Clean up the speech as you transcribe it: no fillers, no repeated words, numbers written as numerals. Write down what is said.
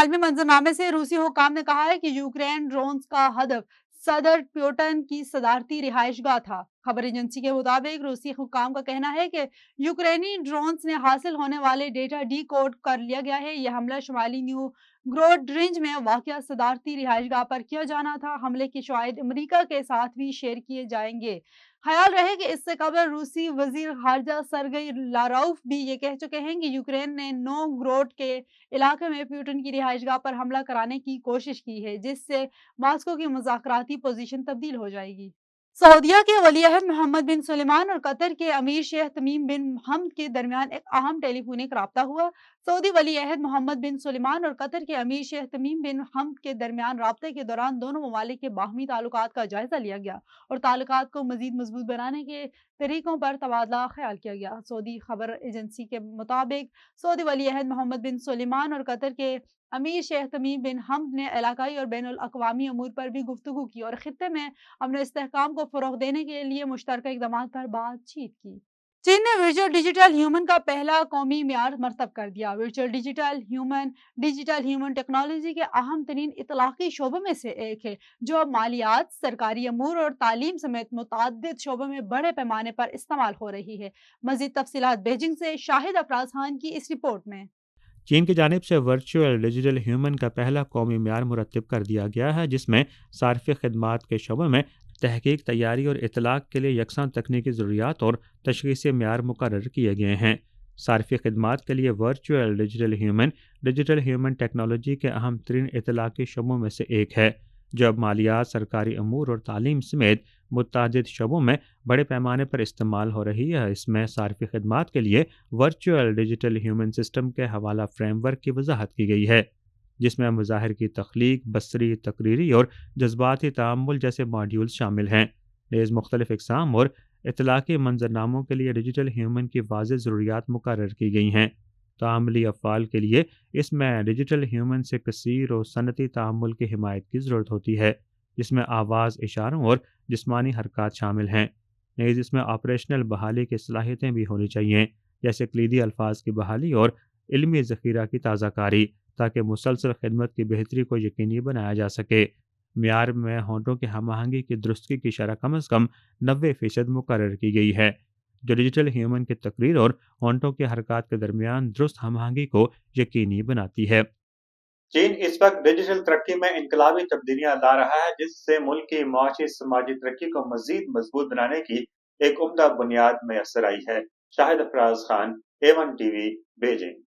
عالمی منظرنامے سے روسی حکام نے کہا ہے کہ یوکرین ڈرونز کا ہدف صدر پیوٹن کی صدارتی رہائش گاہ تھا۔ خبر ایجنسی کے مطابق روسی حکام کا کہنا ہے کہ یوکرینی ڈرونز نے حاصل ہونے والے ڈیٹا ڈی کوڈ کر لیا گیا ہے۔ یہ حملہ شمالی نیو گروڈرینج میں واقع صدارتی رہائش گاہ پر کیا جانا تھا۔ حملے کے شواہد امریکہ کے ساتھ بھی شیئر کیے جائیں گے۔ خیال رہے کہ اس سے قبل روسی وزیر خارجہ سرگئی لاروف بھی یہ کہہ چکے ہیں کہ یوکرین نے نو گروڈ کے علاقے میں پیوٹن کی رہائش گاہ پر حملہ کرانے کی کوشش کی ہے، جس سے ماسکو کی مذاکراتی پوزیشن تبدیل ہو جائے گی۔ سعودیہ کے ولی عہد محمد بن سلمان اور قطر کے امیر شیخ تمیم بن حمد کے درمیان ایک اہم ٹیلی فونک رابطہ ہوا۔ سعودی ولی عہد محمد بن سلمان اور قطر کے امیر شیخ تمیم بن حمد کے درمیان رابطے کے دوران دونوں ممالک کے باہمی تعلقات کا جائزہ لیا گیا اور تعلقات کو مزید مضبوط بنانے کے طریقوں پر تبادلہ خیال کیا گیا۔ سعودی خبر ایجنسی کے مطابق سعودی ولی عہد محمد بن سلمان اور قطر کے امیر شیخ تمیم بن حمد نے علاقائی اور بین الاقوامی امور پر بھی گفتگو کی اور خطے میں امن و استحکام کو فروغ دینے کے لیے مشترکہ اقدامات پر بات چیت کی۔ چین نے ورچوئل ڈیجیٹل ہیومن کا پہلا قومی معیار مرتب کر دیا۔ ورچوئل ڈیجیٹل ہیومن ٹیکنالوجی کے اہم ترین اطلاقی شعبوں میں سے ایک ہے، جو اب مالیات، سرکاری امور اور تعلیم سمیت متعدد شعبوں میں بڑے پیمانے پر استعمال ہو رہی ہے۔ مزید تفصیلات بیجنگ سے شاہد افراز خان کی اس رپورٹ میں۔ چین کی جانب سے ورچوئل ڈیجیٹل ہیومن کا پہلا قومی معیار مرتب کر دیا گیا ہے، جس میں صارف خدمات کے شعبے میں تحقیق، تیاری اور اطلاق کے لیے یکساں تکنیکی ضروریات اور تشخیصی معیار مقرر کیے گئے ہیں۔ صارفی خدمات کے لیے ورچوئل ڈیجیٹل ہیومن ٹیکنالوجی کے اہم ترین اطلاقی شعبوں میں سے ایک ہے، جو اب مالیات، سرکاری امور اور تعلیم سمیت متعدد شعبوں میں بڑے پیمانے پر استعمال ہو رہی ہے۔ اس میں صارفی خدمات کے لیے ورچوئل ڈیجیٹل ہیومن سسٹم کے حوالہ فریم ورک کی وضاحت کی گئی ہے، جس میں مظاہر کی تخلیق، بصری، تقریری اور جذباتی تعامل جیسے ماڈیولز شامل ہیں۔ نیز مختلف اقسام اور اطلاقی منظرناموں کے لیے ڈیجیٹل ہیومن کی واضح ضروریات مقرر کی گئی ہیں۔ تعاملی افعال کے لیے اس میں ڈیجیٹل ہیومن سے کثیر و صنعتی تعامل کی حمایت کی ضرورت ہوتی ہے، جس میں آواز، اشاروں اور جسمانی حرکات شامل ہیں۔ نیز اس میں آپریشنل بحالی کی صلاحیتیں بھی ہونی چاہیے، جیسے کلیدی الفاظ کی بحالی اور علمی ذخیرہ کی تازہ کاری، تاکہ مسلسل خدمت کی بہتری کو یقینی بنایا جا سکے۔ معیار میں ہونٹوں کی ہم آہنگی کی درستگی کی شرح کم از کم 90% مقرر کی گئی ہے، جو ڈیجیٹل ہیومن کی تقریر اور ہونٹوں کی حرکات کے درمیان درست ہم آہنگی کو یقینی بناتی ہے۔ چین اس وقت ڈیجیٹل ترقی میں انقلابی تبدیلیاں لا رہا ہے، جس سے ملک کی معاشی سماجی ترقی کو مزید مضبوط بنانے کی ایک عمدہ بنیاد میسر آئی ہے۔ Shahid Afraz Khan, A1 TV، Beijing.